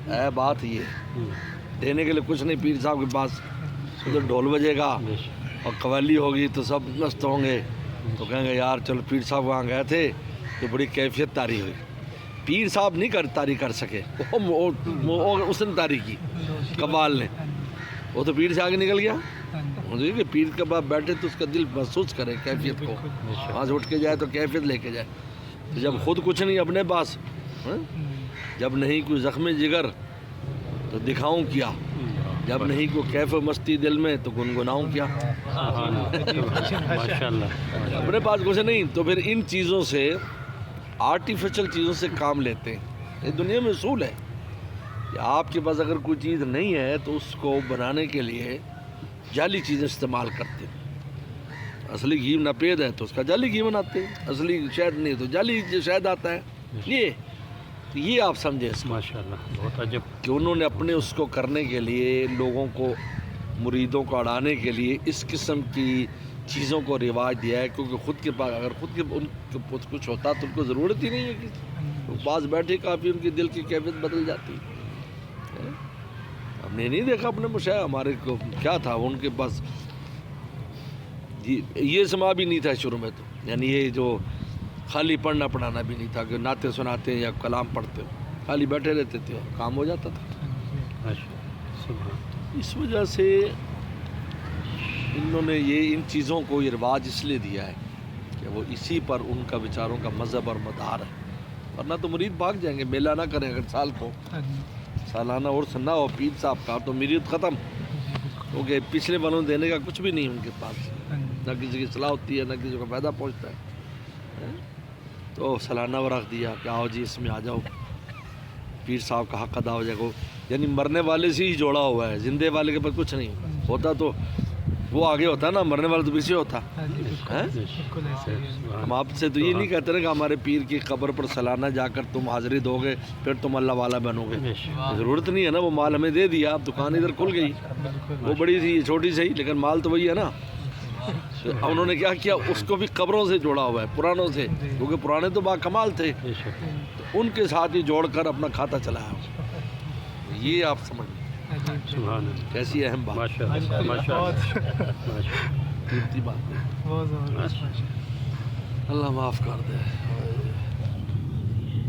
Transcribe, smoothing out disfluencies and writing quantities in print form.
ہے بات یہ دینے کے لیے کچھ نہیں. پیر صاحب کے پاس ادھر ڈھول بجے گا اور قوالی ہوگی تو سب مست ہوں گے, تو کہیں گے یار چلو پیر صاحب وہاں گئے تھے تو بڑی کیفیت طاری ہوئی. پیر صاحب نہیں طاری کر سکے, اس نے طاری کی قبال نے, وہ تو پیر سے آگے نکل گیا. کہ پیر کے بعد بیٹھے تو اس کا دل محسوس کرے کیفیت کو, وہاں سے اٹھ کے جائے تو کیفیت لے کے جائے. تو جب خود کچھ نہیں اپنے پاس, جب نہیں کوئی زخم جگر تو دکھاؤں کیا, جب نہیں کوئی کیف و مستی دل میں تو گنگناؤں کیا. اپنے پاس کچھ نہیں تو پھر ان چیزوں سے, آرٹیفیشل چیزوں سے کام لیتے ہیں. یہ دنیا میں اصول ہے کہ آپ کے پاس اگر کوئی چیز نہیں ہے تو اس کو بنانے کے لیے جعلی چیزیں استعمال کرتے ہیں. اصلی گھی ناپید ہے تو اس کا جعلی گھی بناتے ہیں, اصلی شہد نہیں تو جعلی شہد آتا ہے. یہ آپ سمجھیں اس کو ماشاءاللہ, بہت عجب کہ انہوں نے اپنے اس کو کرنے کے لیے, لوگوں کو, مریدوں کو اڑانے کے لیے اس قسم کی چیزوں کو رواج دیا ہے. کیونکہ خود کے پاس اگر خود کے ان کے پاس کچھ ہوتا تو ان کو ضرورت ہی نہیں ہے کسی. پاس بیٹھے کافی ان کی دل کی کیفیت بدل جاتی. ہم نے نہیں دیکھا اپنے مشاہد ہمارے کو کیا تھا ان کے پاس, یہ سما بھی نہیں تھا شروع میں تو, یعنی یہ جو خالی پڑھنا پڑھانا بھی نہیں تھا کہ نعتیں سناتے یا کلام پڑھتے ہو, خالی بیٹھے رہتے تھے اور کام ہو جاتا تھا. اس وجہ سے انہوں نے یہ ان چیزوں کو یہ رواج اس لیے دیا ہے کہ وہ اسی پر ان کا بیچاروں کا مذہب اور مدار ہے. ورنہ تو مرید بھاگ جائیں گے, میلہ نہ کریں اگر سال کو سالانہ عرس نہ ہو پیر صاحب کا تو مرید ختم. کیونکہ پچھلے والوں دینے کا کچھ بھی نہیں ان کے پاس, نہ کسی کی صلاح ہوتی ہے نہ کسی کو فائدہ پہنچتا ہے. تو سالانہ ورق دیا کہ آؤ جی اس میں آ جاؤ, پیر صاحب کا حق ادا ہو جائے گا. یعنی مرنے والے سے ہی جوڑا ہوا ہے, زندے والے کے پاس کچھ نہیں ہوتا. تو وہ آگے ہوتا ہے نا, مرنے والا تو پیچھے ہوتا. ہم آپ سے تو یہ نہیں کہتے نا کہ ہمارے پیر کی قبر پر سالانہ جا کر تم حاضری دو گے پھر تم اللہ والا بنو گے. ضرورت نہیں ہے نا, وہ مال ہمیں دے دیا, اب دکان ادھر کھل گئی, وہ بڑی تھی چھوٹی صحیح لیکن مال تو وہی ہے نا. انہوں نے کیا کیا, اس کو بھی قبروں سے جوڑا ہوا ہے, پرانوں سے, کیونکہ پرانے تو با کمال تھے, تو ان کے ساتھ ہی جوڑ کر اپنا کھاتا چلایا. یہ آپ سمجھ کیسی اہم بات, قیمتی بات. اللہ معاف کر دے.